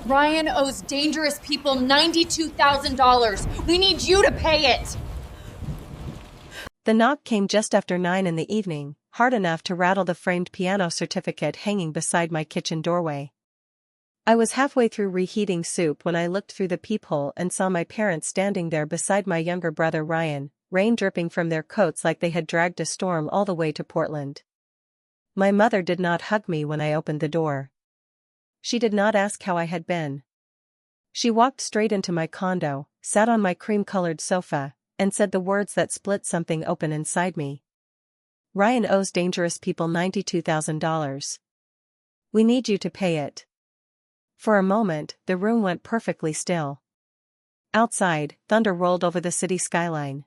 Ryan owes dangerous people $92,000. We need you to pay it. The knock came just after 9 in the evening, hard enough to rattle the framed piano certificate hanging beside my kitchen doorway. I was halfway through reheating soup when I looked through the peephole and saw my parents standing there beside my younger brother Ryan, rain dripping from their coats like they had dragged a storm all the way to Portland. My mother did not hug me when I opened the door. She did not ask how I had been. She walked straight into my condo, sat on my cream-colored sofa, and said the words that split something open inside me. Ryan owes dangerous people $92,000. We need you to pay it. For a moment, the room went perfectly still. Outside, thunder rolled over the city skyline.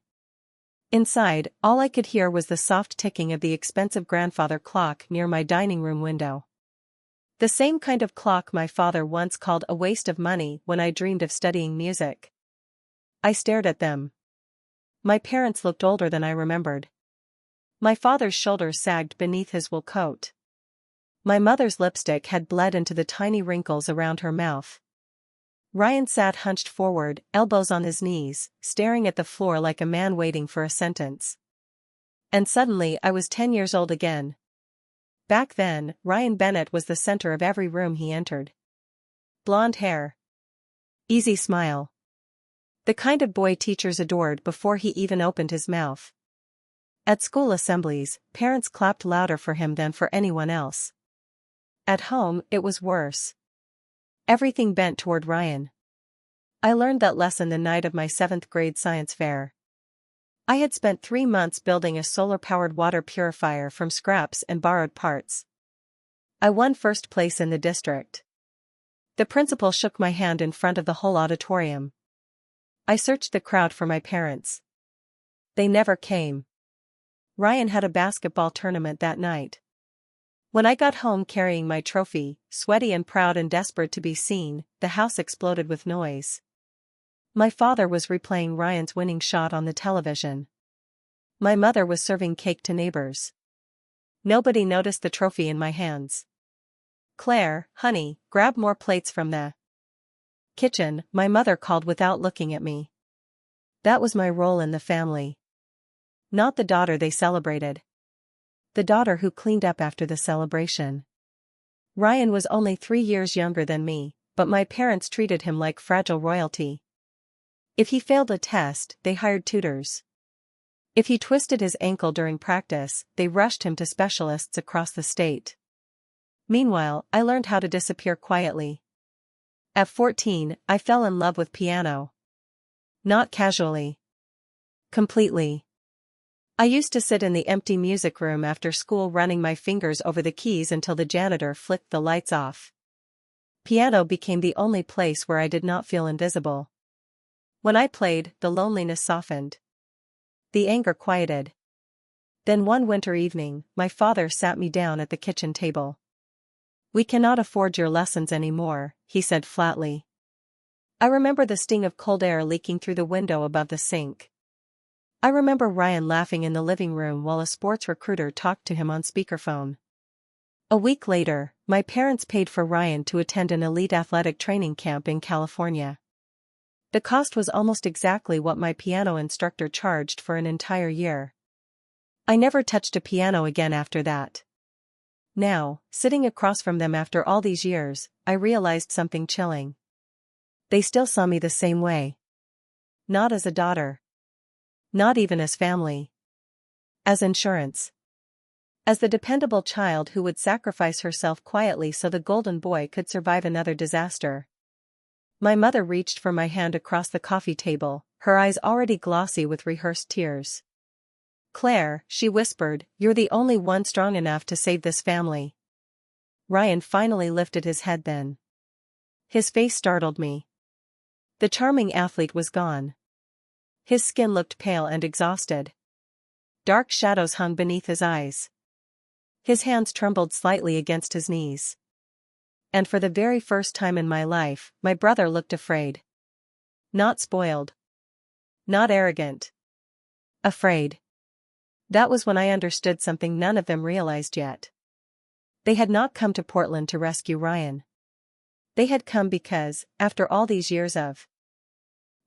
Inside, all I could hear was the soft ticking of the expensive grandfather clock near my dining room window. The same kind of clock my father once called a waste of money when I dreamed of studying music. I stared at them. My parents looked older than I remembered. My father's shoulders sagged beneath his wool coat. My mother's lipstick had bled into the tiny wrinkles around her mouth. Ryan sat hunched forward, elbows on his knees, staring at the floor like a man waiting for a sentence. And suddenly I was 10 years old again. Back then, Ryan Bennett was the center of every room he entered. Blonde hair. Easy smile. The kind of boy teachers adored before he even opened his mouth. At school assemblies, parents clapped louder for him than for anyone else. At home, it was worse. Everything bent toward Ryan. I learned that lesson the night of my 7th grade science fair. I had spent 3 months building a solar-powered water purifier from scraps and borrowed parts. I won first place in the district. The principal shook my hand in front of the whole auditorium. I searched the crowd for my parents. They never came. Ryan had a basketball tournament that night. When I got home carrying my trophy, sweaty and proud and desperate to be seen, the house exploded with noise. My father was replaying Ryan's winning shot on the television. My mother was serving cake to neighbors. Nobody noticed the trophy in my hands. "Claire, honey, grab more plates from the kitchen," my mother called without looking at me. That was my role in the family. Not the daughter they celebrated. The daughter who cleaned up after the celebration. Ryan was only 3 years younger than me, but my parents treated him like fragile royalty. If he failed a test, they hired tutors. If he twisted his ankle during practice, they rushed him to specialists across the state. Meanwhile, I learned how to disappear quietly. At 14, I fell in love with piano. Not casually. Completely. I used to sit in the empty music room after school running my fingers over the keys until the janitor flicked the lights off. Piano became the only place where I did not feel invisible. When I played, the loneliness softened. The anger quieted. Then one winter evening, my father sat me down at the kitchen table. "We cannot afford your lessons anymore," he said flatly. I remember the sting of cold air leaking through the window above the sink. I remember Ryan laughing in the living room while a sports recruiter talked to him on speakerphone. A week later, my parents paid for Ryan to attend an elite athletic training camp in California. The cost was almost exactly what my piano instructor charged for an entire year. I never touched a piano again after that. Now, sitting across from them after all these years, I realized something chilling. They still saw me the same way. Not as a daughter. Not even as family. As insurance. As the dependable child who would sacrifice herself quietly so the golden boy could survive another disaster. My mother reached for my hand across the coffee table, her eyes already glossy with rehearsed tears. "Claire," she whispered, "you're the only one strong enough to save this family." Ryan finally lifted his head then. His face startled me. The charming athlete was gone. His skin looked pale and exhausted. Dark shadows hung beneath his eyes. His hands trembled slightly against his knees. And for the very first time in my life, my brother looked afraid. Not spoiled. Not arrogant. Afraid. That was when I understood something none of them realized yet. They had not come to Portland to rescue Ryan. They had come because, after all these years of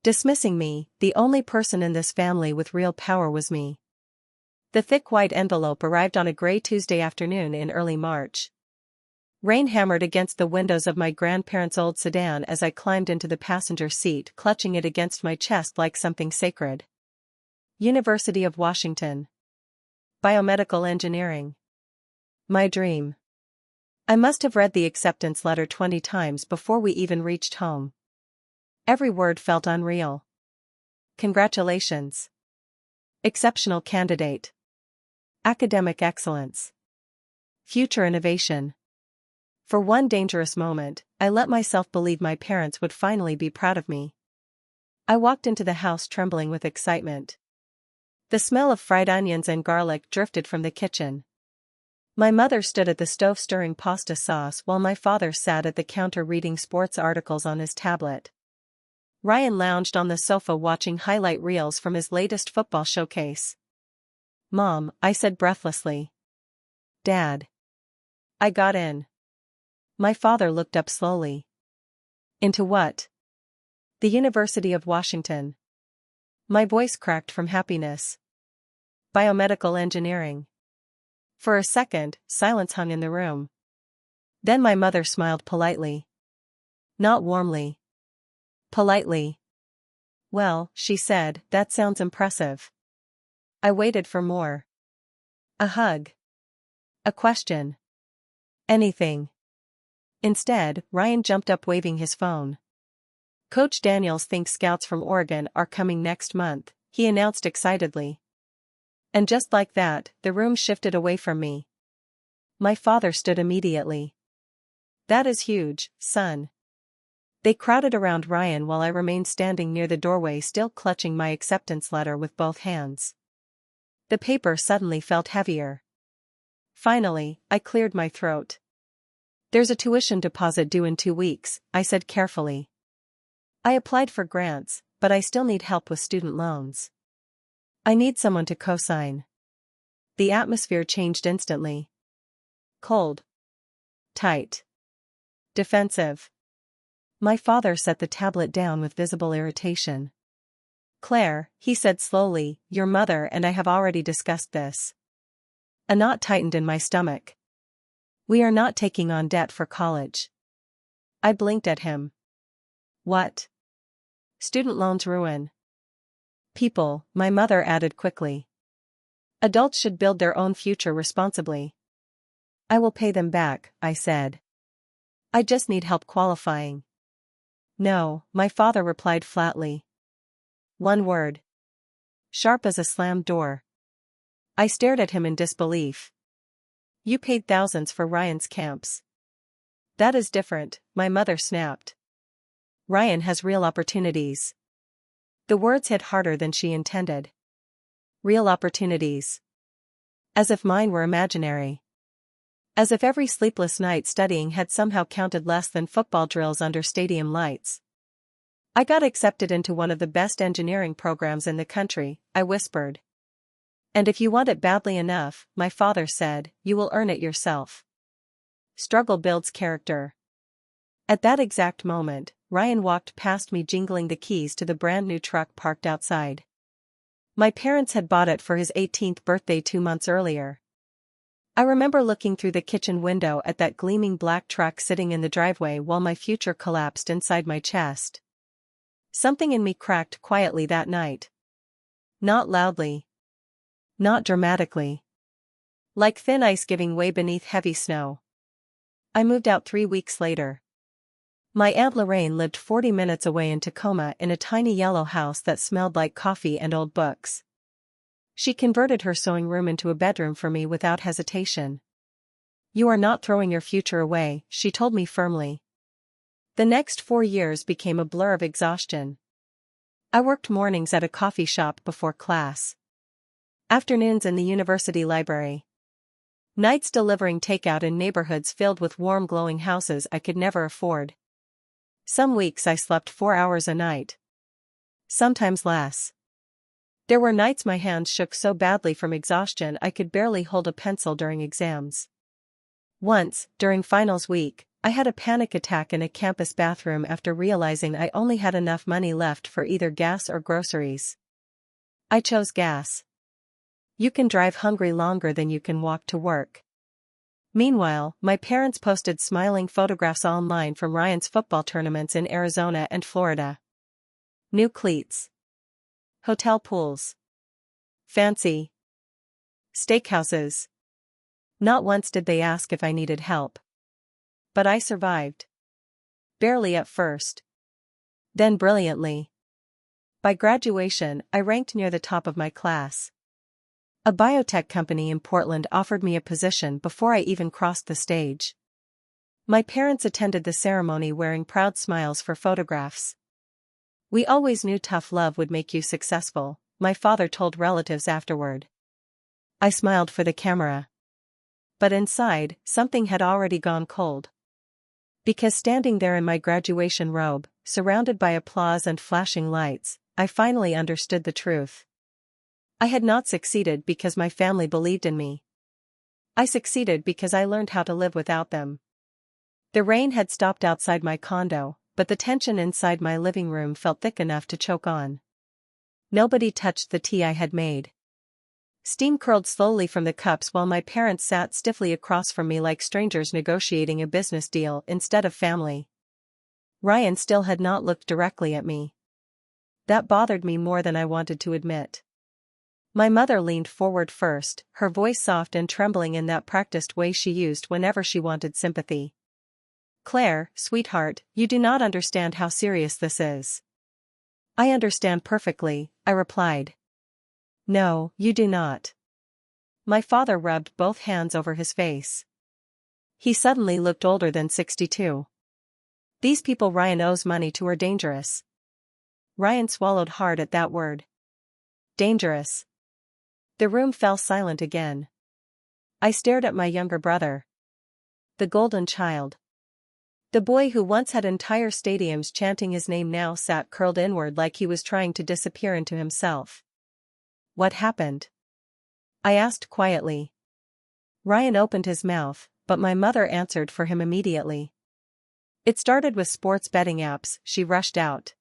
dismissing me, the only person in this family with real power was me. The thick white envelope arrived on a gray Tuesday afternoon in early March. Rain hammered against the windows of my grandparents' old sedan as I climbed into the passenger seat, clutching it against my chest like something sacred. University of Washington. Biomedical engineering. My dream. I must have read the acceptance letter 20 times before we even reached home. Every word felt unreal. Congratulations. Exceptional candidate. Academic excellence. Future innovation. For one dangerous moment, I let myself believe my parents would finally be proud of me. I walked into the house trembling with excitement. The smell of fried onions and garlic drifted from the kitchen. My mother stood at the stove stirring pasta sauce while my father sat at the counter reading sports articles on his tablet. Ryan lounged on the sofa watching highlight reels from his latest football showcase. "Mom," I said breathlessly. "Dad." I got in. My father looked up slowly. "Into what?" "The University of Washington." My voice cracked from happiness. "Biomedical engineering." For a second, silence hung in the room. Then my mother smiled politely. Not warmly. Politely. "Well," she said, "that sounds impressive." I waited for more. A hug. A question. Anything. Instead, Ryan jumped up waving his phone. "Coach Daniels thinks scouts from Oregon are coming next month," he announced excitedly. And just like that, the room shifted away from me. My father stood immediately. "That is huge, son." They crowded around Ryan while I remained standing near the doorway, still clutching my acceptance letter with both hands. The paper suddenly felt heavier. Finally, I cleared my throat. "There's a tuition deposit due in 2 weeks," I said carefully. "I applied for grants, but I still need help with student loans. I need someone to co-sign." The atmosphere changed instantly. Cold. Tight. Defensive. My father set the tablet down with visible irritation. "Claire," he said slowly, "your mother and I have already discussed this." A knot tightened in my stomach. "We are not taking on debt for college." I blinked at him. "What?" "Student loans ruin people," my mother added quickly. "Adults should build their own future responsibly." "I will pay them back," I said. "I just need help qualifying." "No," my father replied flatly. One word. Sharp as a slammed door. I stared at him in disbelief. "You paid thousands for Ryan's camps." "That is different," my mother snapped. "Ryan has real opportunities." The words hit harder than she intended. Real opportunities. As if mine were imaginary. As if every sleepless night studying had somehow counted less than football drills under stadium lights. "I got accepted into one of the best engineering programs in the country," I whispered. "And if you want it badly enough," my father said, "you will earn it yourself." Struggle builds character. At that exact moment, Ryan walked past me jingling the keys to the brand new truck parked outside. My parents had bought it for his 18th birthday 2 months earlier. I remember looking through the kitchen window at that gleaming black truck sitting in the driveway while my future collapsed inside my chest. Something in me cracked quietly that night. Not loudly. Not dramatically. Like thin ice giving way beneath heavy snow. I moved out 3 weeks later. My Aunt Lorraine lived 40 minutes away in Tacoma in a tiny yellow house that smelled like coffee and old books. She converted her sewing room into a bedroom for me without hesitation. "You are not throwing your future away," she told me firmly. The next 4 years became a blur of exhaustion. I worked mornings at a coffee shop before class. Afternoons in the university library. Nights delivering takeout in neighborhoods filled with warm glowing houses I could never afford. Some weeks I slept 4 hours a night. Sometimes less. There were nights my hands shook so badly from exhaustion I could barely hold a pencil during exams. Once, during finals week, I had a panic attack in a campus bathroom after realizing I only had enough money left for either gas or groceries. I chose gas. You can drive hungry longer than you can walk to work. Meanwhile, my parents posted smiling photographs online from Ryan's football tournaments in Arizona and Florida. New cleats. Hotel pools. Fancy steakhouses. Not once did they ask if I needed help. But I survived. Barely at first. Then brilliantly. By graduation, I ranked near the top of my class. A biotech company in Portland offered me a position before I even crossed the stage. My parents attended the ceremony wearing proud smiles for photographs. We always knew tough love would make you successful, my father told relatives afterward. I smiled for the camera. But inside, something had already gone cold. Because standing there in my graduation robe, surrounded by applause and flashing lights, I finally understood the truth. I had not succeeded because my family believed in me. I succeeded because I learned how to live without them. The rain had stopped outside my condo, but the tension inside my living room felt thick enough to choke on. Nobody touched the tea I had made. Steam curled slowly from the cups while my parents sat stiffly across from me like strangers negotiating a business deal instead of family. Ryan still had not looked directly at me. That bothered me more than I wanted to admit. My mother leaned forward first, her voice soft and trembling in that practiced way she used whenever she wanted sympathy. "Claire, sweetheart, you do not understand how serious this is." "I understand perfectly," I replied. "No, you do not." My father rubbed both hands over his face. He suddenly looked older than 62. "These people Ryan owes money to are dangerous." Ryan swallowed hard at that word. Dangerous. The room fell silent again. I stared at my younger brother. The golden child. The boy who once had entire stadiums chanting his name now sat curled inward like he was trying to disappear into himself. "What happened?" I asked quietly. Ryan opened his mouth, but my mother answered for him immediately. "It started with sports betting apps," she rushed out.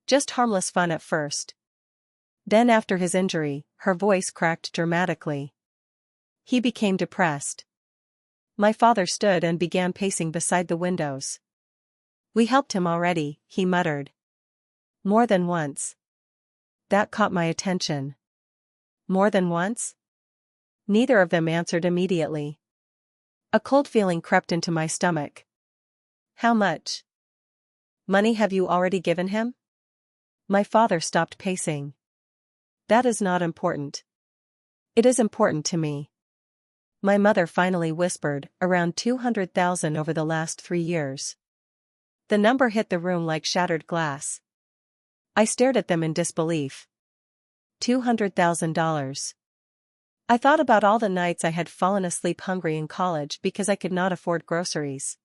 "Just harmless fun at first. Then after his injury, her voice cracked dramatically. He became depressed." My father stood and began pacing beside the windows. "We helped him already," he muttered. "More than once." That caught my attention. More than once? Neither of them answered immediately. A cold feeling crept into my stomach. "How much money have you already given him?" My father stopped pacing. "That is not important." "It is important to me." My mother finally whispered, "Around 200,000 over the last 3 years." The number hit the room like shattered glass. I stared at them in disbelief. $200,000. I thought about all the nights I had fallen asleep hungry in college because I could not afford groceries.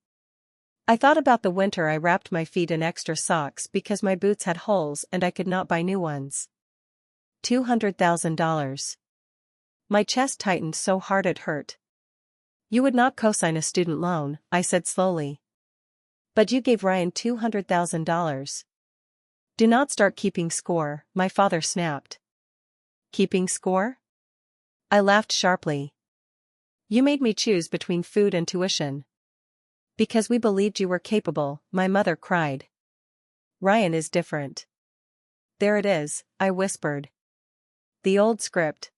I thought about the winter I wrapped my feet in extra socks because my boots had holes and I could not buy new ones. $200,000. My chest tightened so hard it hurt. "You would not co-sign a student loan," I said slowly. "But you gave Ryan $200,000. "Do not start keeping score," my father snapped. "Keeping score?" I laughed sharply. "You made me choose between food and tuition." "Because we believed you were capable," my mother cried. "Ryan is different." "There it is," I whispered. The old script.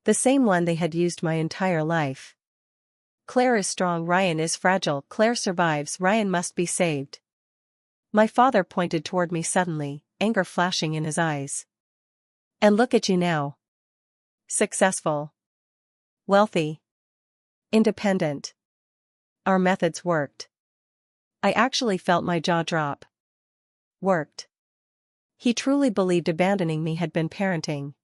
The same one they had used my entire life. Claire is strong, Ryan is fragile. Claire survives, Ryan must be saved. My father pointed toward me suddenly, anger flashing in his eyes. "And look at you now. Successful. Wealthy. Independent. Our methods worked." I actually felt my jaw drop. Worked. He truly believed abandoning me had been parenting.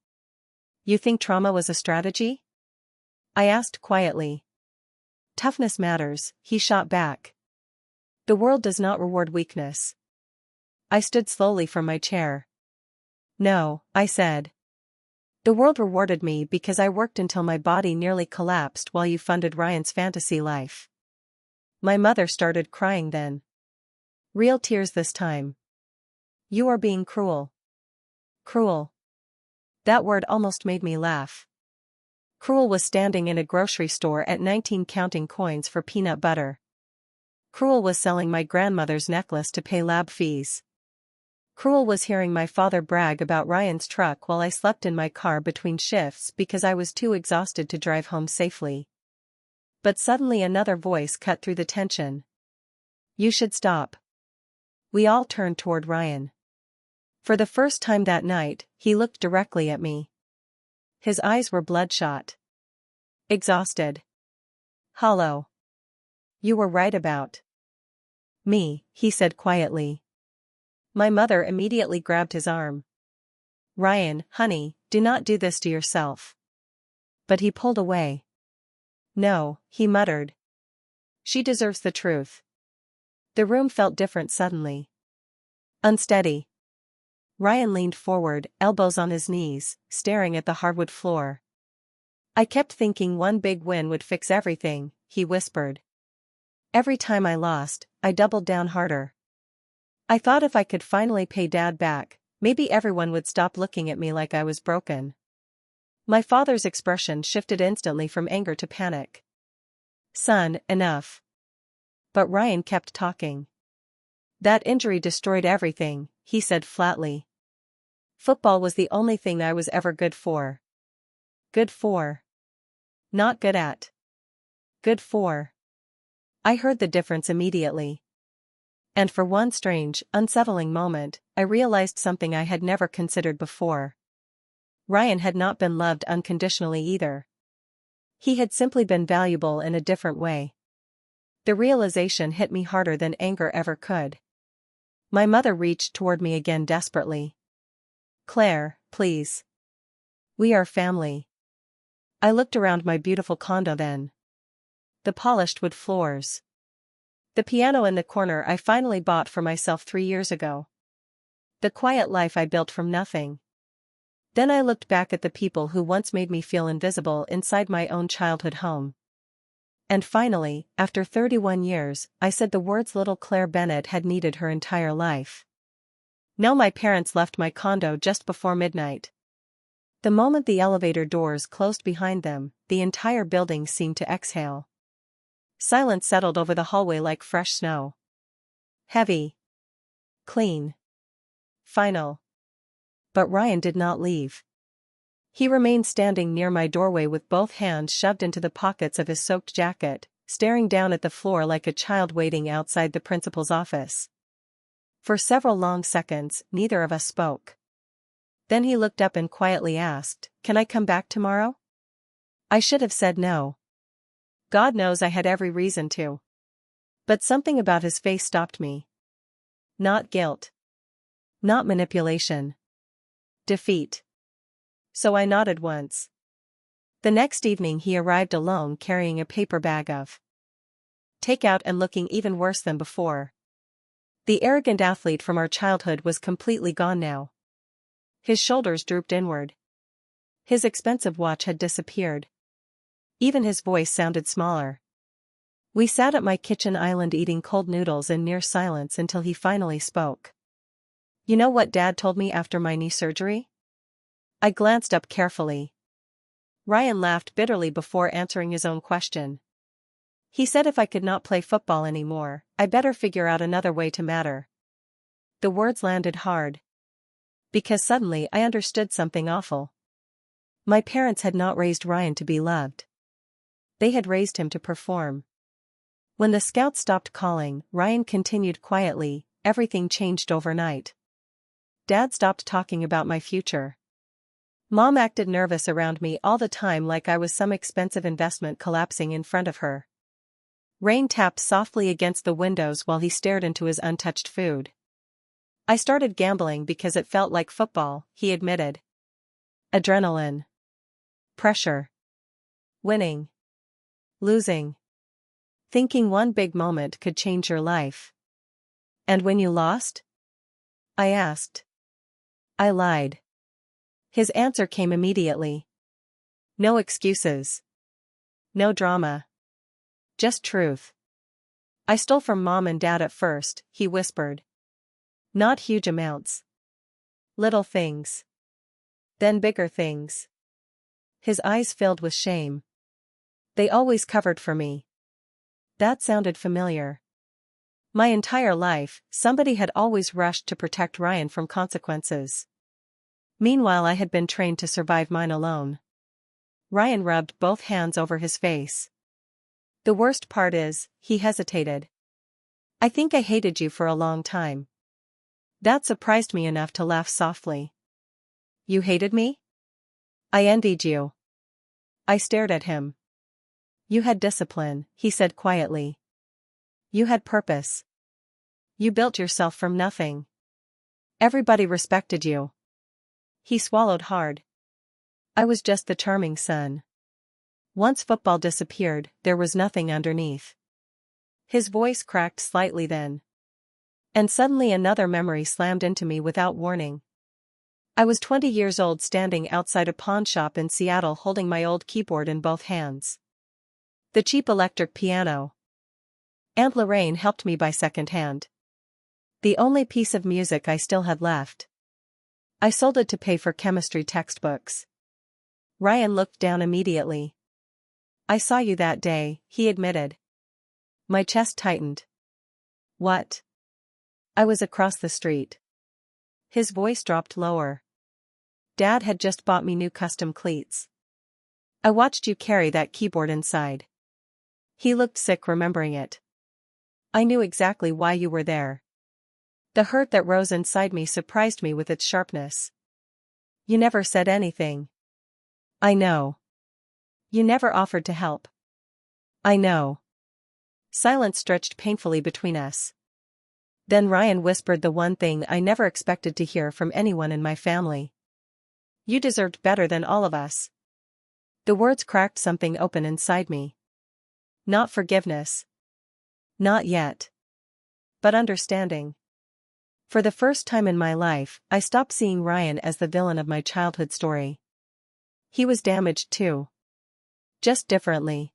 "You think trauma was a strategy?" I asked quietly. "Toughness matters," he shot back. "The world does not reward weakness." I stood slowly from my chair. "No," I said. "The world rewarded me because I worked until my body nearly collapsed while you funded Ryan's fantasy life." My mother started crying then. Real tears this time. You are being cruel. Cruel. That word almost made me laugh. Cruel was standing in a grocery store at 19 counting coins for peanut butter. Cruel was selling my grandmother's necklace to pay lab fees. Cruel was hearing my father brag about Ryan's truck while I slept in my car between shifts because I was too exhausted to drive home safely. But suddenly another voice cut through the tension. You should stop. We all turned toward Ryan. For the first time that night, he looked directly at me. His eyes were bloodshot. Exhausted. Hollow. You were right about me, he said quietly. My mother immediately grabbed his arm. Ryan, honey, do not do this to yourself. But he pulled away. No, he muttered. She deserves the truth. The room felt different suddenly. Unsteady. Ryan leaned forward, elbows on his knees, staring at the hardwood floor. I kept thinking one big win would fix everything, he whispered. Every time I lost, I doubled down harder. I thought if I could finally pay Dad back, maybe everyone would stop looking at me like I was broken. My father's expression shifted instantly from anger to panic. Son, enough. But Ryan kept talking. That injury destroyed everything, he said flatly. Football was the only thing I was ever good for. Good for. Not good at. Good for. I heard the difference immediately. And for one strange, unsettling moment, I realized something I had never considered before. Ryan had not been loved unconditionally either. He had simply been valuable in a different way. The realization hit me harder than anger ever could. My mother reached toward me again desperately. Claire, please. We are family. I looked around my beautiful condo then. The polished wood floors. The piano in the corner I finally bought for myself 3 years ago. The quiet life I built from nothing. Then I looked back at the people who once made me feel invisible inside my own childhood home. And finally, after 31 years, I said the words little Claire Bennett had needed her entire life. No, my parents left my condo just before midnight. The moment the elevator doors closed behind them, the entire building seemed to exhale. Silence settled over the hallway like fresh snow. Heavy. Clean. Final. But Ryan did not leave. He remained standing near my doorway with both hands shoved into the pockets of his soaked jacket, staring down at the floor like a child waiting outside the principal's office. For several long seconds, neither of us spoke. Then he looked up and quietly asked, "Can I come back tomorrow?" I should have said no. God knows I had every reason to. But something about his face stopped me. Not guilt. Not manipulation. Defeat. So I nodded once. The next evening he arrived alone carrying a paper bag of takeout and looking even worse than before. The arrogant athlete from our childhood was completely gone now. His shoulders drooped inward. His expensive watch had disappeared. Even his voice sounded smaller. We sat at my kitchen island eating cold noodles in near silence until he finally spoke. You know what Dad told me after my knee surgery? I glanced up carefully. Ryan laughed bitterly before answering his own question. He said if I could not play football anymore, I better figure out another way to matter. The words landed hard. Because suddenly I understood something awful. My parents had not raised Ryan to be loved. They had raised him to perform. When the scouts stopped calling, Ryan continued quietly, everything changed overnight. Dad stopped talking about my future. Mom acted nervous around me all the time like I was some expensive investment collapsing in front of her. Rain tapped softly against the windows while he stared into his untouched food. I started gambling because it felt like football, he admitted. Adrenaline. Pressure. Winning. Losing. Thinking one big moment could change your life. And when you lost? I asked. I lied. His answer came immediately. No excuses. No drama. Just truth. I stole from Mom and Dad at first, he whispered. Not huge amounts. Little things. Then bigger things. His eyes filled with shame. They always covered for me. That sounded familiar. My entire life, somebody had always rushed to protect Ryan from consequences. Meanwhile, I had been trained to survive mine alone. Ryan rubbed both hands over his face. The worst part is, he hesitated. I think I hated you for a long time. That surprised me enough to laugh softly. You hated me? I envied you. I stared at him. You had discipline, he said quietly. You had purpose. You built yourself from nothing. Everybody respected you. He swallowed hard. I was just the charming son. Once football disappeared, there was nothing underneath. His voice cracked slightly then. And suddenly another memory slammed into me without warning. I was 20 years old standing outside a pawn shop in Seattle holding my old keyboard in both hands. The cheap electric piano. Aunt Lorraine helped me buy secondhand. The only piece of music I still had left. I sold it to pay for chemistry textbooks. Ryan looked down immediately. I saw you that day, he admitted. My chest tightened. What? I was across the street. His voice dropped lower. Dad had just bought me new custom cleats. I watched you carry that keyboard inside. He looked sick remembering it. I knew exactly why you were there. The hurt that rose inside me surprised me with its sharpness. You never said anything. I know. You never offered to help. I know. Silence stretched painfully between us. Then Ryan whispered the one thing I never expected to hear from anyone in my family. You deserved better than all of us. The words cracked something open inside me. Not forgiveness. Not yet. But understanding. For the first time in my life, I stopped seeing Ryan as the villain of my childhood story. He was damaged too. Just differently.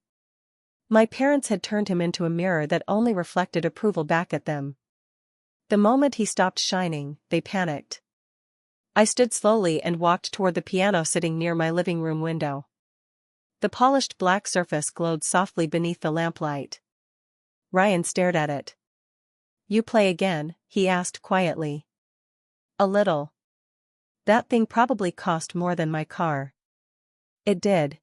My parents had turned him into a mirror that only reflected approval back at them. The moment he stopped shining, they panicked. I stood slowly and walked toward the piano sitting near my living room window. The polished black surface glowed softly beneath the lamplight. Ryan stared at it. You play again? He asked quietly. A little. That thing probably cost more than my car. It did.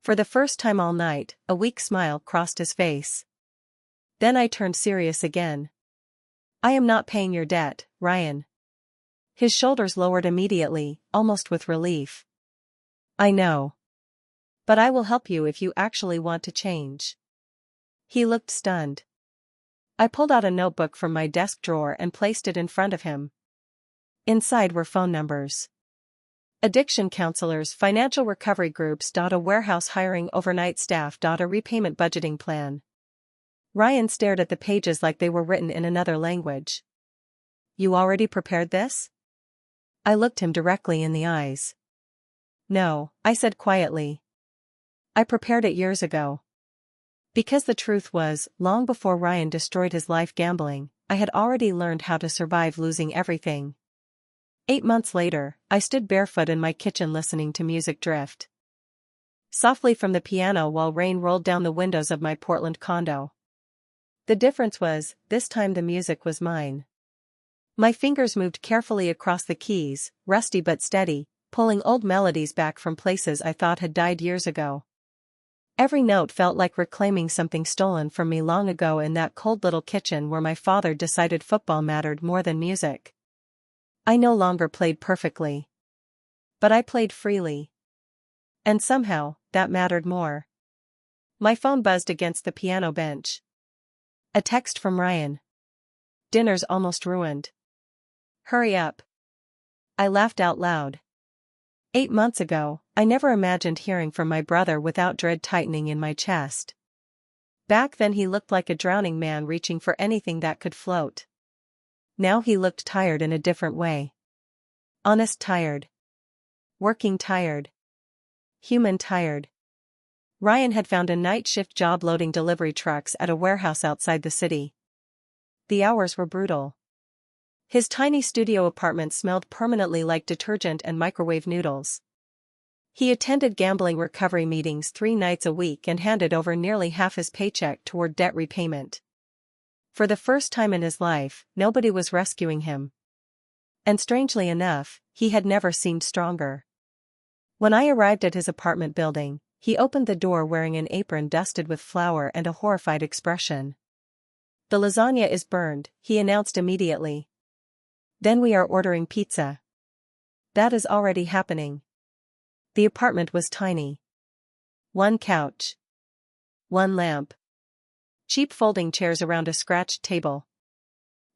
For the first time all night, a weak smile crossed his face. Then I turned serious again. I am not paying your debt, Ryan. His shoulders lowered immediately, almost with relief. I know. But I will help you if you actually want to change. He looked stunned. I pulled out a notebook from my desk drawer and placed it in front of him. Inside were phone numbers. Addiction counselors, financial recovery groups. A warehouse hiring overnight staff. A repayment budgeting plan. Ryan stared at the pages like they were written in another language. You already prepared this? I looked him directly in the eyes. No, I said quietly. I prepared it years ago. Because the truth was, long before Ryan destroyed his life gambling, I had already learned how to survive losing everything. 8 months later, I stood barefoot in my kitchen listening to music drift softly from the piano while rain rolled down the windows of my Portland condo. The difference was, this time the music was mine. My fingers moved carefully across the keys, rusty but steady, pulling old melodies back from places I thought had died years ago. Every note felt like reclaiming something stolen from me long ago in that cold little kitchen where my father decided football mattered more than music. I no longer played perfectly. But I played freely. And somehow, that mattered more. My phone buzzed against the piano bench. A text from Ryan. Dinner's almost ruined. Hurry up. I laughed out loud. 8 months ago, I never imagined hearing from my brother without dread tightening in my chest. Back then he looked like a drowning man reaching for anything that could float. Now he looked tired in a different way. Honest tired. Working tired. Human tired. Ryan had found a night shift job loading delivery trucks at a warehouse outside the city. The hours were brutal. His tiny studio apartment smelled permanently like detergent and microwave noodles. He attended gambling recovery meetings 3 nights a week and handed over nearly half his paycheck toward debt repayment. For the first time in his life, nobody was rescuing him. And strangely enough, he had never seemed stronger. When I arrived at his apartment building, he opened the door wearing an apron dusted with flour and a horrified expression. "The lasagna is burned," he announced immediately. "Then we are ordering pizza." "That is already happening." The apartment was tiny. 1 couch. 1 lamp. Cheap folding chairs around a scratched table.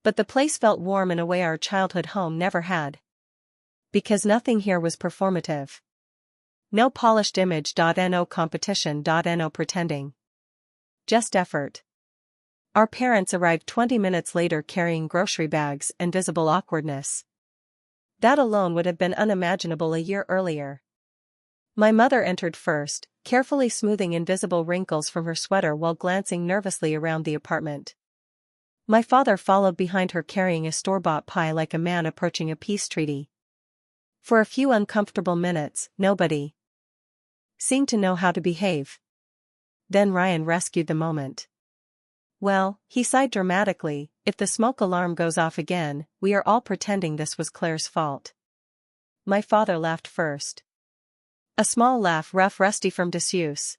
But the place felt warm in a way our childhood home never had. Because nothing here was performative. No polished image.no competition.no pretending. Just effort. Our parents arrived 20 minutes later carrying grocery bags and visible awkwardness. That alone would have been unimaginable a year earlier. My mother entered first, carefully smoothing invisible wrinkles from her sweater while glancing nervously around the apartment. My father followed behind her carrying a store-bought pie like a man approaching a peace treaty. For a few uncomfortable minutes, nobody seemed to know how to behave. Then Ryan rescued the moment. "Well," he sighed dramatically, "if the smoke alarm goes off again, we are all pretending this was Claire's fault." My father laughed first. A small laugh, rough, rusty from disuse.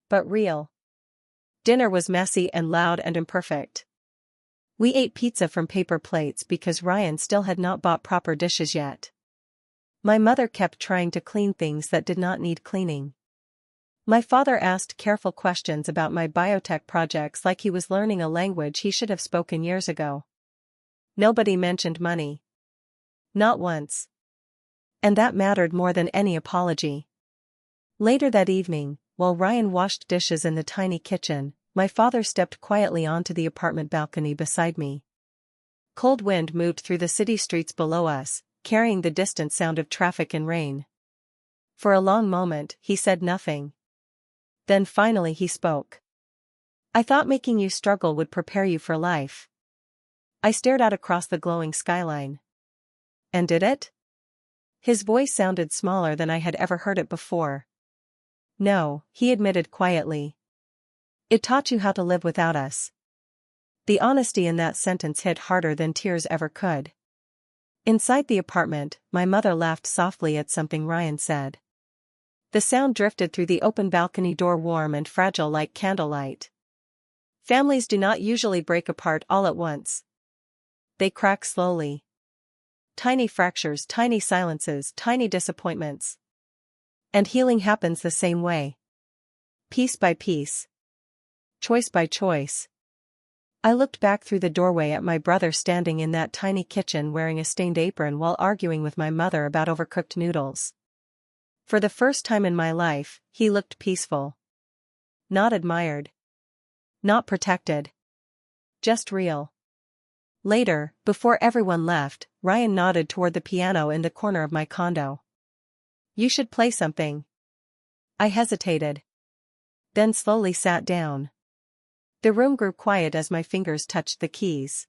But real. Dinner was messy and loud and imperfect. We ate pizza from paper plates because Ryan still had not bought proper dishes yet. My mother kept trying to clean things that did not need cleaning. My father asked careful questions about my biotech projects like he was learning a language he should have spoken years ago. Nobody mentioned money. Not once. And that mattered more than any apology. Later that evening, while Ryan washed dishes in the tiny kitchen, my father stepped quietly onto the apartment balcony beside me. Cold wind moved through the city streets below us, carrying the distant sound of traffic and rain. For a long moment, he said nothing. Then finally he spoke. "I thought making you struggle would prepare you for life." I stared out across the glowing skyline. "And did it?" His voice sounded smaller than I had ever heard it before. "No," he admitted quietly. "It taught you how to live without us." The honesty in that sentence hit harder than tears ever could. Inside the apartment, my mother laughed softly at something Ryan said. The sound drifted through the open balcony door, warm and fragile like candlelight. "Families do not usually break apart all at once. They crack slowly. Tiny fractures, tiny silences, tiny disappointments. And healing happens the same way. Piece by piece. Choice by choice." I looked back through the doorway at my brother standing in that tiny kitchen wearing a stained apron while arguing with my mother about overcooked noodles. For the first time in my life, he looked peaceful. Not admired. Not protected. Just real. Later, before everyone left, Ryan nodded toward the piano in the corner of my condo. "You should play something." I hesitated. Then slowly sat down. The room grew quiet as my fingers touched the keys.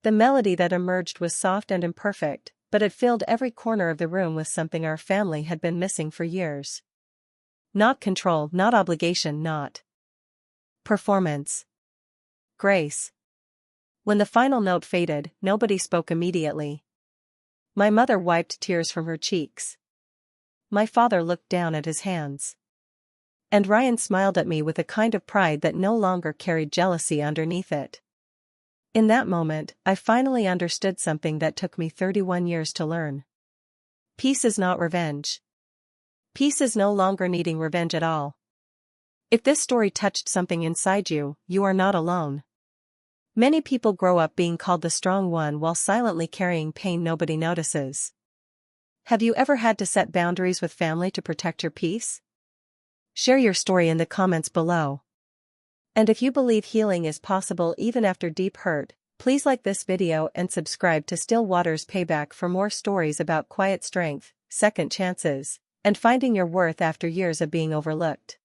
The melody that emerged was soft and imperfect, but it filled every corner of the room with something our family had been missing for years. Not control, not obligation, not performance. Grace. When the final note faded, nobody spoke immediately. My mother wiped tears from her cheeks. My father looked down at his hands. And Ryan smiled at me with a kind of pride that no longer carried jealousy underneath it. In that moment, I finally understood something that took me 31 years to learn. Peace is not revenge. Peace is no longer needing revenge at all. If this story touched something inside you, you are not alone. Many people grow up being called the strong one while silently carrying pain nobody notices. Have you ever had to set boundaries with family to protect your peace? Share your story in the comments below. And if you believe healing is possible even after deep hurt, please like this video and subscribe to Still Waters Payback for more stories about quiet strength, second chances, and finding your worth after years of being overlooked.